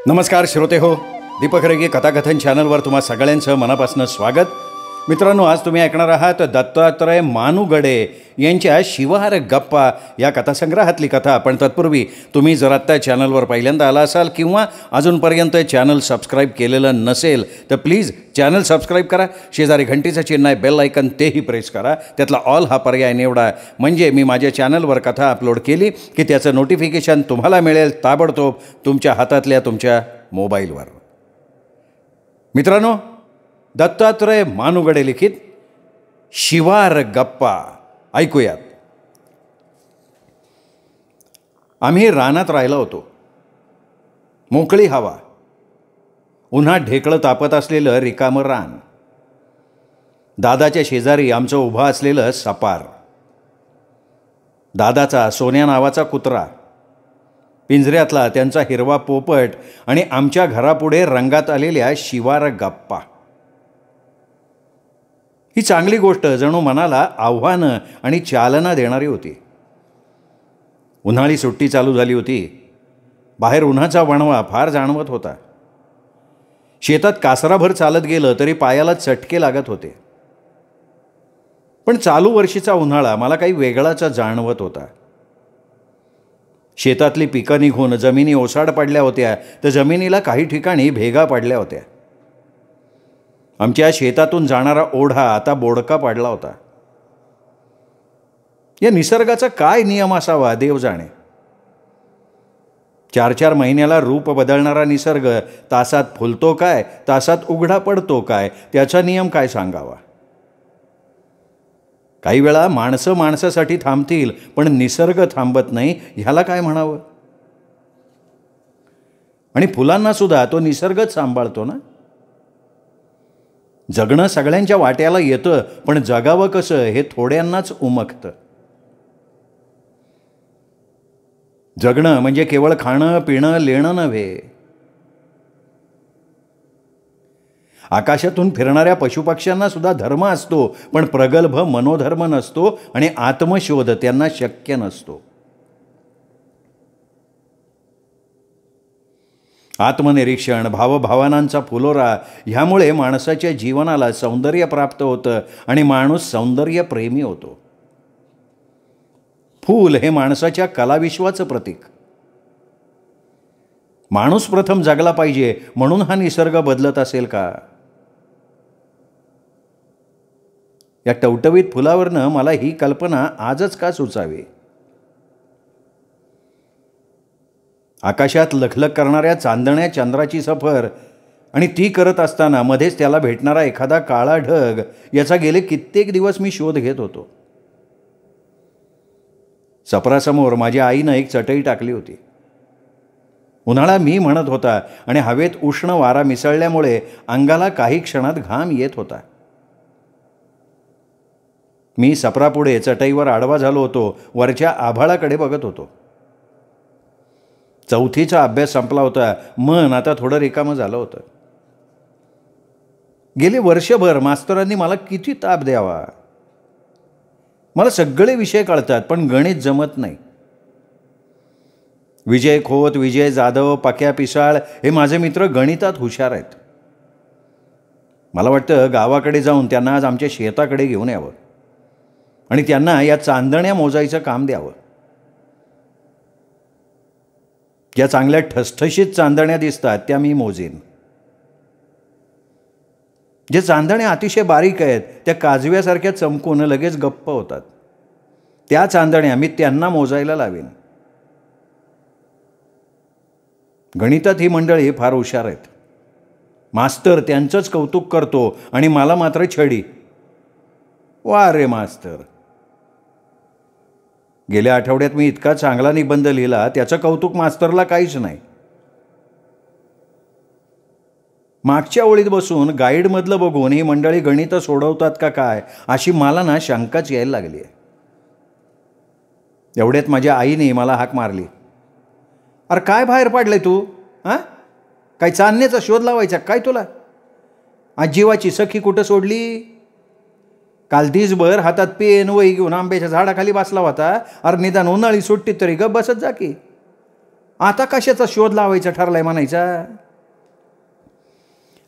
नमस्कार श्रोते हो, दीपक रेगे कथाकथन चॅनलवर तुम्हा सगळ्यांचं मनापासून स्वागत. मित्रांनो, आज तुम्ही ऐकणार आहात दत्तात्रय मानुगडे यांच्या शिवहार गप्पा या कथासंग्रहातली कथा. पण तत्पूर्वी तुम्ही जर आत्ता चॅनलवर पहिल्यांदा आला असाल किंवा अजूनपर्यंत चॅनल सबस्क्राईब केलेलं नसेल तर प्लीज चॅनल सबस्क्राईब करा. शेजारी घंटीचं चिन्ह आहे, बेल आयकन, तेही प्रेस करा. त्यातला ऑल हा पर्याय निवडा, म्हणजे मी माझ्या चॅनलवर कथा अपलोड केली की त्याचं नोटिफिकेशन तुम्हाला मिळेल ताबडतोब तुमच्या हातातल्या तुमच्या मोबाईलवर. मित्रांनो, दत्तात्रय मानुगडे लिखित शिवार गप्पा ऐकूयात. आम्ही रानात राहिलो होतो. मोकळी हवा, उन्हात ढेकळं तापत असलेलं रिकामं रान, दादाच्या शेजारी आमचं उभा असलेलं सपार, दादाचा सोन्या नावाचा कुत्रा, पिंजऱ्यातला त्यांचा हिरवा पोपट आणि आमच्या घरापुढे रंगात आलेल्या शिवार गप्पा. ही चांगली गोष्ट जणू मनाला आव्हानं आणि चालना देणारी होती. उन्हाळी सुट्टी चालू झाली होती. बाहेर उन्हाचा वणवा फार जाणवत होता. शेतात कासराभर चालत गेलं तरी पायाला चटके लागत होते. पण चालू वर्षीचा उन्हाळा मला काही वेगळाच जाणवत होता. शेतातली पिकं निघून जमिनी ओसाड पडल्या होत्या, तर जमिनीला काही ठिकाणी भेगा पडल्या होत्या. आमच्या शेतातून जाणारा ओढा आता बोडका पडला होता. या निसर्गाचा काय नियम असावा देव जाणे. 4-4 महिन्याला रूप बदलणारा निसर्ग तासात फुलतो काय, तासात उघडा पडतो काय, त्याचा नियम काय सांगावा. काही वेळा माणसं माणसासाठी थांबतील, पण निसर्ग थांबत नाही, ह्याला काय म्हणावं. आणि फुलांना सुद्धा तो निसर्गच सांभाळतो ना. जगणं सगळ्यांच्या वाट्याला येतं, पण जगावं कसं हे थोड्यांनाच उमगतं. जगणं म्हणजे केवळ खाणं पिणं लेणं नव्हे. आकाशातून फिरणाऱ्या पशुपक्ष्यांना सुद्धा धर्म असतो, पण प्रगल्भ मनोधर्म नसतो आणि आत्मशोध त्यांना शक्य नसतो. आत्मनिरीक्षण, भावभावनांचा फुलोरा ह्यामुळे माणसाच्या जीवनाला सौंदर्य प्राप्त होतं आणि माणूस सौंदर्यप्रेमी होतो. फूल हे माणसाच्या कलाविश्वाचं प्रतीक. माणूस प्रथम जगला पाहिजे म्हणून हा निसर्ग बदलत असेल का. या टवटवीत फुलावरनं मला ही कल्पना आजच का सुचावी. आकाशात लखलख करणाऱ्या चांदण्या चंद्राची सफर, आणि ती करत असताना मध्येच त्याला भेटणारा एखादा काळा ढग, याचा गेले कित्येक दिवस मी शोध घेत होतो. सफरासमोर माझ्या आईनं एक चटई टाकली होती. उन्हाळा मी म्हणत होता आणि हवेत उष्ण वारा मिसळल्यामुळे अंगाला काही क्षणात घाम येत होता. मी सफरापुढे चटईवर आडवा झालो होतो. वरच्या आभाळाकडे बघत होतो. चौथीचा अभ्यास संपला होता. मन आता थोडं रिकामं झालं होतं. गेले वर्षभर मास्तरांनी मला किती ताप द्यावा. मला सगळे विषय कळतात, पण गणित जमत नाही. विजय खोत, विजय जाधव, पक्या पिसाळ हे माझे मित्र गणितात हुशार आहेत. मला वाटतं गावाकडे जाऊन त्यांना आज आमच्या शेताकडे घेऊन यावं आणि त्यांना या चांदण्या मोजायचं काम द्यावं. ज्या चांगल्या ठसठशीत चांदण्या दिसतात त्या मी मोजेन. जे चांदण्या अतिशय बारीक आहेत, त्या काजव्यासारख्या चमकून लगेच गप्प होतात, त्या चांदण्या मी त्यांना मोजायला लावेन. गणितात ही मंडळी फार हुशार आहेत. मास्तर त्यांचंच कौतुक करतो आणि मला मात्र छडी. वा रे मास्तर. गेल्या आठवड्यात मी इतका चांगला निबंध लिहिला, त्याचं कौतुक मास्तरला काहीच नाही. मागच्या ओळीत बसून गाईडमधलं बघून ही मंडळी गणित सोडवतात का काय अशी मला ना शंकाच यायला लागली आहे. एवढ्यात माझ्या आईने मला हाक मारली. अरे काय बाहेर पडलाय तू? हां, काय चांदण्याचा शोध लावायचा काय तुला? आजीवाची सखी कुठं सोडली? काल दिसभर हातात पेन वही घेऊन आंब्याच्या झाडाखाली बसला होता. अरे निदान उन्हाळी सुट्टीत तरी गप बसत जा की. आता कशाचा शोध लावायचा ठरलाय म्हणायचा?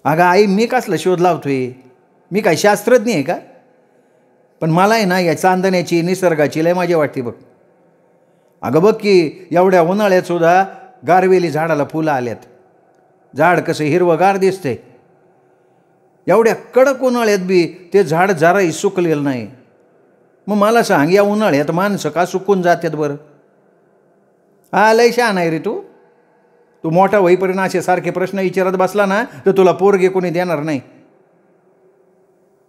अगं आई, मी कसला शोध लावतोय? मी काय शास्त्रज्ञ आहे का? पण मला आहे ना या चांदण्याची, निसर्गाची लय मजा वाटते बघ. अगं बघ की, एवढ्या उन्हाळ्यात सुद्धा गारवेली झाडाला फुलं आल्यात. झाड कसं हिरवंगार दिसतंय. एवढ्या कडक उन्हाळ्यात बी ते झाड जराही सुकलेलं नाही. मग मला सांग, या उन्हाळ्यात माणसं का सुकून जातात बरं? हा, लय शहाणा आहे रे तू मोठा होईपर्यंत असे सारखे प्रश्न विचारत बसला ना तर तुला पोरगे कोणी देणार नाही.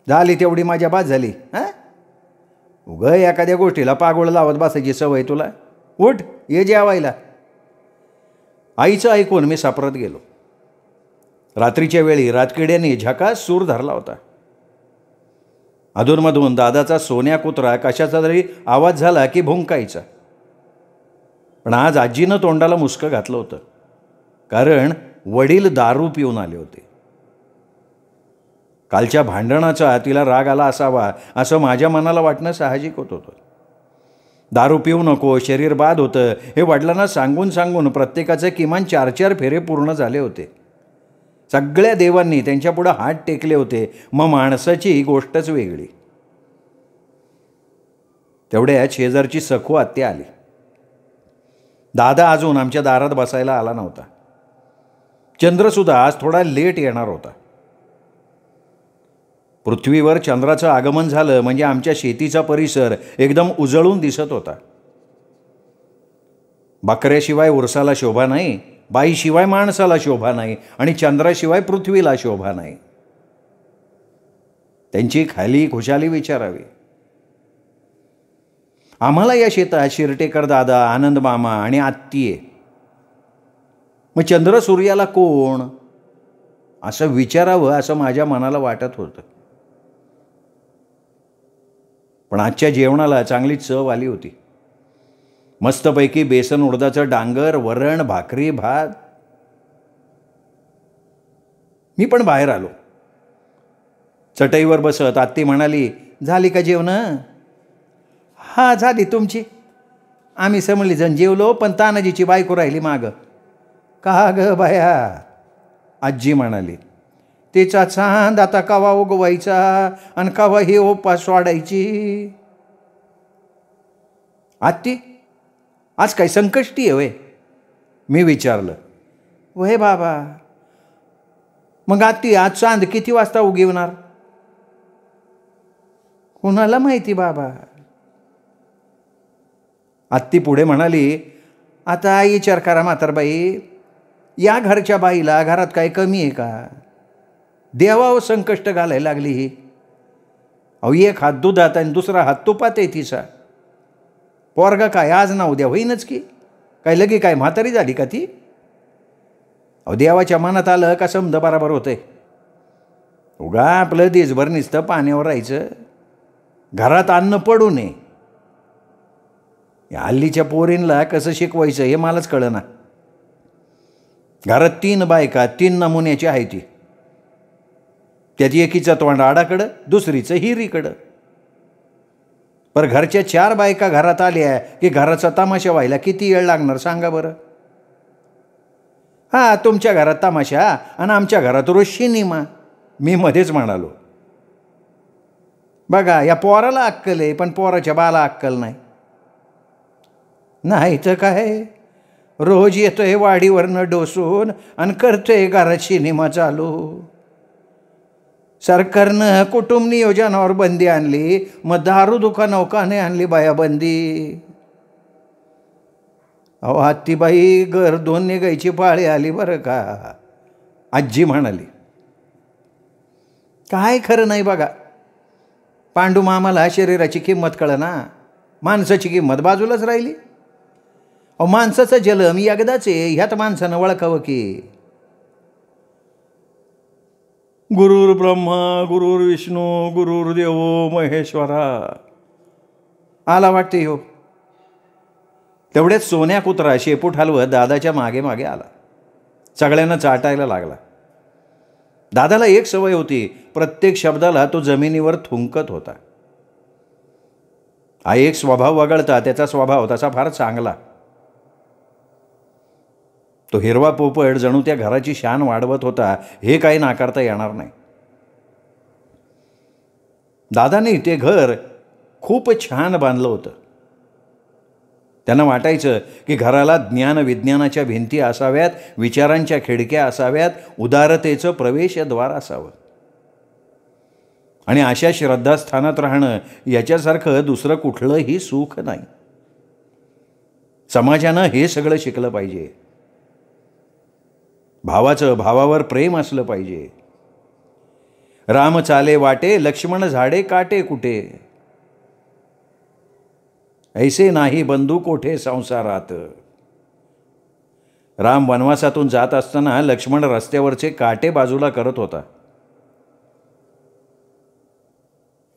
झाली तेवढी माझ्या बाद झाली. हां, उगं एखाद्या गोष्टीला पागोळ लावत बसायची सवय तुला. उठ, ये जेवायला. आईचं ऐकून मी सापरत गेलो. रात्रीच्या वेळी रातकिड्याने झकास सूर धरला होता. अधूनमधून दादाचा सोन्या कुत्रा कशाचा तरी आवाज झाला की भुंकायचा. पण आज आजीनं तोंडाला मुसकं घातलं होतं, कारण वडील दारू पिऊन आले होते. कालच्या भांडणाचा तिला राग आला असावा असं माझ्या मनाला वाटणं साहजिक होत होतं. दारू पिऊ नको, शरीर बाद होतं, हे वडिलांना सांगून सांगून प्रत्येकाचे किमान 4-4 फेरे पूर्ण झाले होते. सगळ्या देवांनी त्यांच्यापुढं हात टेकले होते. मग माणसाची गोष्टच वेगळी. तेवढ्या शेजारची सखू आत्या आली. दादा अजून आमच्या दारात बसायला आला नव्हता. चंद्रसुद्धा आज थोडा लेट येणार होता. पृथ्वीवर चंद्राचं आगमन झालं म्हणजे आमच्या शेतीचा परिसर एकदम उजळून दिसत होता. बकऱ्याशिवाय उरसाला शोभा नाही, बाईशिवाय माणसाला शोभा नाही आणि चंद्राशिवाय पृथ्वीला शोभा नाही. त्यांची खाली खुशाली विचारावी. आम्हाला या शेतात शिरटेकर दादा, आनंद मामा आणि आत्तीये. मग चंद्र सूर्याला कोण असं विचारावं असं माझ्या मनाला वाटत होतं. पण आजच्या जेवणाला चांगली चव आली होती. मस्तपैकी बेसन उडदाचं डांगर, वरण, भाकरी, भात. मी पण बाहेर आलो. चटईवर बसत आत्ती म्हणाली, झाली का जेवणं? हा, झाली. तुमची? आम्ही समजली जण जेवलो, पण तानाजीची बायको राहिली मागं. का ग बाया? आजी म्हणाली, तिचा चांद आता कवा उगवायचा आणि कवा ही उपास सोडायची. आत्ती, आज काही संकष्टी आहे वय? मी विचारलं. वय बाबा. मग आत्ती, आज चांद किती वाजता उगवणार? कुणाला माहिती बाबा. आत्ती पुढे म्हणाली, आता विचार करा म्हातारबाई, या घरच्या बाईला घरात काय कमी आहे का? देवावर संकष्ट घालायला लागली ही. अहो, एक हात दुधात आणि दुसरा हात तुपात आहे तिचा. पोरगा काय आज ना उद्या होईनच की. काय लगे काय म्हातारी झाली का ती? अहो, देवाच्या मनात आलं का समज बराबर होतंय. उगा आपलं दिसभर नुसतं पाण्यावर राहायचं, घरात अन्न पडू नये. या हल्लीच्या पोरींला कसं शिकवायचं हे मलाच कळना. घरात 3 बायका 3 नमुन्याची आहे ती. त्यात एकीचं तोंड आडाकडं, दुसरीचं हिरीकडं. पर घरच्या 4 बायका घरात आल्या की घराचा तमाशा व्हायला किती वेळ लागणार सांगा बरं? हां, तुमच्या घरात तमाशा आणि आमच्या घरात रोज सिनेमा. मी मध्येच म्हणालो, बघा या पोराला अक्कल आहे पण पोराच्या बाला अक्कल नाही. नाही तर काय, रोज येतोय वाडीवरनं डोसून आणि करतोय घरात सिनेमा चालू. सरकारनं कुटुंब नियोजनावर बंदी आणली, मग दारू दुकानावर का नाही आणली बाया बंदी? अहो हत्तीबाई, घर 2 निघायची पाळी आली बरं का. आजी म्हणाली, काय खरं नाही बघा. पांडू मामाला शरीराची किंमत कळना, माणसाची किंमत बाजूलाच राहिली. अहो, माणसाचा जन्म एकदाच आहे, ह्यात माणसानं ओळखावं की. गुरुर ब्रह्मा गुरुर विष्णू गुरुर्देव महेश्वरा. आला वाटते हो. तेवढ्यात सोन्या कुत्रा शेपूट हलवत दादाच्या मागे मागे आला. सगळ्यांना चाटायला लागला. दादाला एक सवय होती, प्रत्येक शब्दाला तो जमिनीवर थुंकत होता. हा एक स्वभाव वगळता त्याचा स्वभाव तसा फार चांगला. तो हिरवा पोपट जणू त्या घराची शान वाढवत होता, हे काही नाकारता येणार नाही. दादाने ते घर खूप छान बांधलं होतं. त्यांना वाटायचं की घराला ज्ञान विज्ञानाच्या भिंती असाव्यात, विचारांच्या खिडक्या असाव्यात, उदारतेचं प्रवेशद्वार असावं. आणि अशा श्रद्धास्थानात राहणं याच्यासारखं दुसरं कुठलंही सुख नाही. समाजानं हे सगळं शिकलं पाहिजे. भावाचं भावावर प्रेम असलं पाहिजे. राम चाले वाटे, लक्ष्मण झाडे काटे कुठे, ऐसे नाही बंधू कोठे संसारात. राम वनवासातून जात असताना लक्ष्मण रस्त्यावरचे काटे बाजूला करत होता.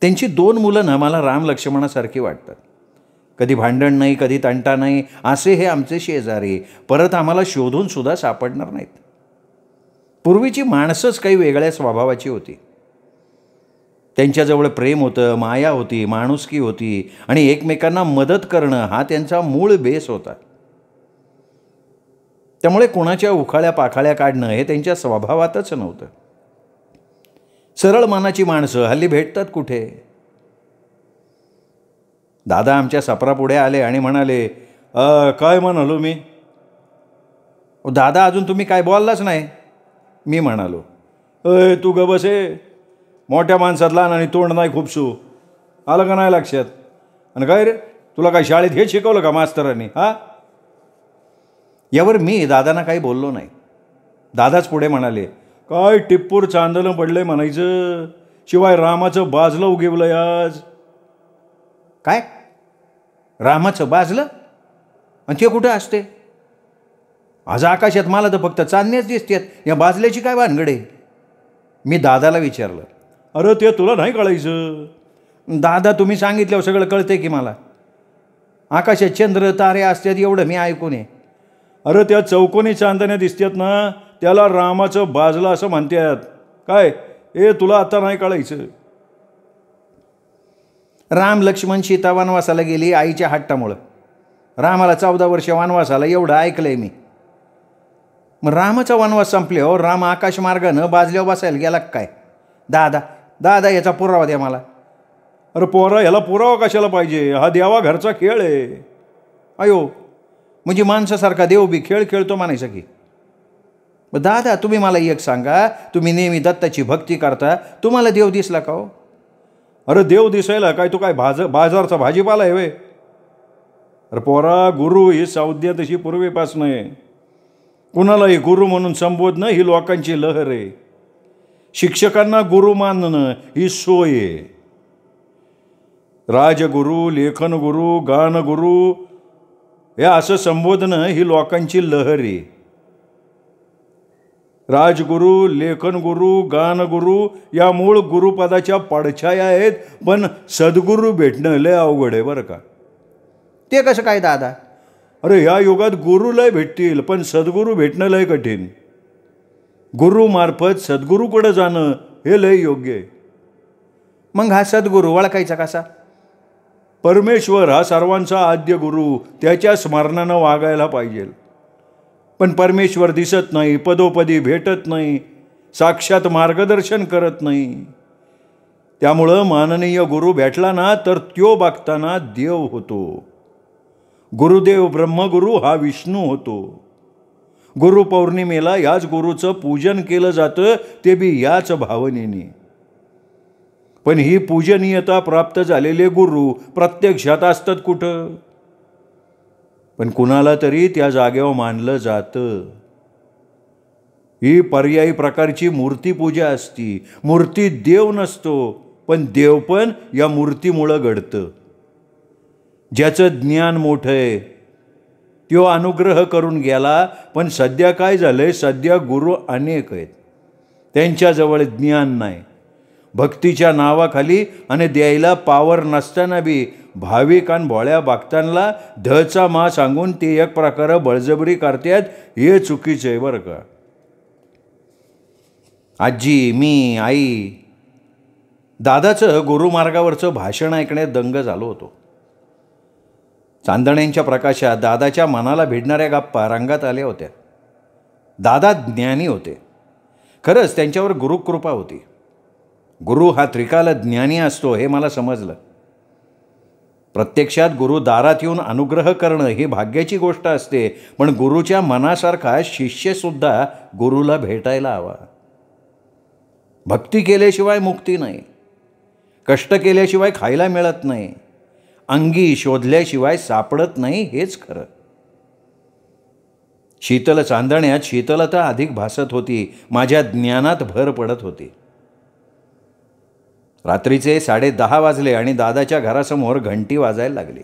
त्यांची 2 मुलं ना मला राम लक्ष्मणासारखी वाटतात. कधी भांडण नाही, कधी तंटा नाही. असे हे आमचे शेजारी परत आम्हाला शोधून सुद्धा सापडणार नाहीत. पूर्वीची माणसंच काही वेगळ्या स्वभावाची होती. त्यांच्याजवळ प्रेम होतं, माया होती, माणुसकी होती आणि एकमेकांना मदत करणं हा त्यांचा मूळ बेस होता. त्यामुळे कोणाच्या उखाळ्या पाखाळ्या काढणं हे त्यांच्या स्वभावातच नव्हतं. सरळ मनाची माणसं हल्ली भेटतात कुठे. दादा आमच्या सपरापुढे आले आणि म्हणाले, काय म्हणालो मी? दादा अजून तुम्ही काय बोललाच नाही. मी म्हणालो, तू ग बसे, मोठ्या माणसात लहान आणि तोंड नाही खूपसू, आलं का नाही लक्षात? आणि काय रे, तुला काय शाळेत हे शिकवलं का मास्तरांनी? यावर मी दादांना काही बोललो नाही. दादाच पुढे म्हणाले, काय टिप्पूर चांदलं पडलंय म्हणायचं, शिवाय रामाचं बाजलं उगवलंय आज. काय रामाचं बाजलं? आणि ते कुठं असते? आज आकाशात मला तर फक्त चांदण्याच दिसतात, या बाजल्याची काय भानगड आहे? मी दादाला विचारलं. अरे ते तुला नाही कळायचं. दादा तुम्ही सांगितल्यावर सगळं कळतंय की मला. आकाशात चंद्र तारे असतात एवढं मी ऐकून आहे. अरे त्या चौकोनी चांदण्या दिसतात ना, त्याला रामाचं बाजलं असं म्हणतात. काय तुला आता नाही कळायचं? राम लक्ष्मण सीता वनवासाला गेली आईच्या हट्टामुळं. रामाला 14 वर्ष वनवासाला एवढं ऐकलंय मी. मग रामाचा वनवास संपल्यावर राम आकाशमार्गानं बाजल्यावर बसायला गेला काय? दादा दादा याचा पुरावा द्या मला. अरे पोरा, ह्याला पुरावा कशाला पाहिजे? हा देवा घरचा खेळ आहे. अयो, म्हणजे माणसासारखा देव बी खेळ खेळतो म्हणायचं की? दादा तुम्ही मला एक सांगा, तुम्ही नेहमी दत्ताची भक्ती करता, तुम्हाला देव दिसला का हो? अरे देव दिसायला काय तू काय बाजारचा भाजीपाला आहे वे? अरे पोरा, गुरु ही संज्ञा तशी पूर्वीपासून आहे. कुणालाही गुरु म्हणून संबोधणं ही लोकांची लहर आहे. शिक्षकांना गुरु मानणं ही सोय आहे. राजगुरु, लेखनगुरु, गानगुरु हे असं संबोधणं ही लोकांची लहर आहे. राजगुरु, लेखनगुरु, गानगुरु या मूळ गुरुपदाच्या पडछाया आहेत, पण सद्गुरू भेटणं लय अवघड आहे बरं का. ते कसं काय दादा? अरे ह्या युगात गुरु लय भेटतील, पण सद्गुरू भेटणं लय कठीण. गुरुमार्फत सद्गुरूकडे जाणं हे लय योग्य आहे. मग हा सद्गुरू ओळखायचा कसा? परमेश्वर हा सर्वांचा आद्य गुरु, त्याच्या स्मरणानं वागायला पाहिजे. पण परमेश्वर दिसत नाही, पदोपदी भेटत नाही, साक्षात मार्गदर्शन करत नाही. त्यामुळं माननीय गुरु भेटला ना तर त्यो बघताना देव होतो. गुरुदेव ब्रह्मगुरु हा विष्णू होतो. गुरुपौर्णिमेला याच गुरुचं पूजन केलं जातं, ते बी याच भावनेने. पण ही पूजनीयता प्राप्त झालेले गुरु प्रत्यक्षात असतात कुठं? पण कुणाला तरी त्या जागेवर मानलं जातं. ही पर्यायी प्रकारची मूर्तीपूजा असती. मूर्ती देव नसतो, पण देव पण या मूर्तीमुळं घडतं. ज्याचं ज्ञान मोठं आहे तो अनुग्रह करून गेला, पण सध्या काय झालंय, सध्या गुरु अनेक आहेत, त्यांच्याजवळ ज्ञान नाही. भक्तीच्या नावाखाली आणि द्यायला पावर नसताना बी भाविक आणि भोळ्या भक्तांना धचा मा सांगून ते एक प्रकारे बळजबरी करतात. हे चुकीचं आहे बरं का. आजी, मी, आई, दादाचं गुरुमार्गावरचं भाषण ऐकण्यात दंग झालो होतो. चांदण्यांच्या प्रकाशात दादाच्या मनाला भिडणाऱ्या गप्पा रंगात आल्या होत्या. दादा ज्ञानी होते. खरंच त्यांच्यावर गुरुकृपा होती. गुरु हा त्रिकाल ज्ञानी असतो हे मला समजलं. प्रत्यक्षात गुरु दारात येऊन अनुग्रह करणं ही भाग्याची गोष्ट असते, पण गुरुच्या मनासारखा शिष्यसुद्धा गुरुला भेटायला हवा. भक्ती केल्याशिवाय मुक्ती नाही, कष्ट केल्याशिवाय खायला मिळत नाही, अंगी शोधल्याशिवाय सापडत नाही, हेच खरं. शीतल चांदण्यात शीतलता अधिक भासत होती. माझ्या ज्ञानात भर पडत होती. रात्रीचे 10:30 वाजले आणि दादाच्या घरासमोर घंटी वाजायला लागली.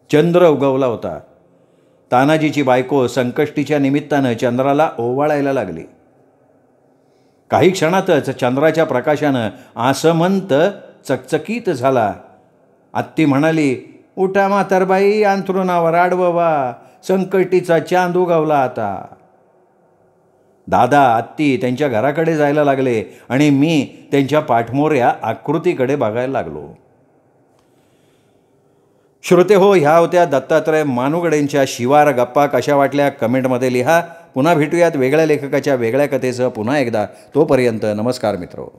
चंद्र उगवला होता. तानाजीची बायको संकष्टीच्या निमित्तानं चंद्राला ओवाळायला लागली. काही क्षणातच चंद्राच्या प्रकाशानं आसमंत चकचकीत झाला. आत्ती म्हणाली, उठा म्हातारबाई, अंथरुणावर आडवं व्हा, संकष्टीचा चांद उगवला आता. दादा आत्ती त्यांच्या घराकडे जायला लागले आणि मी त्यांच्या पाठमोऱ्या आकृतीकडे बघायला लागलो. श्रोते हो, ह्या होत्या दत्तात्रय मानुगडेंच्या शिवार गप्पा. कशा वाटल्या कमेंटमध्ये लिहा. पुन्हा भेटूयात वेगळ्या लेखकाच्या वेगळ्या कथेसह पुन्हा एकदा. तोपर्यंत नमस्कार मित्रो.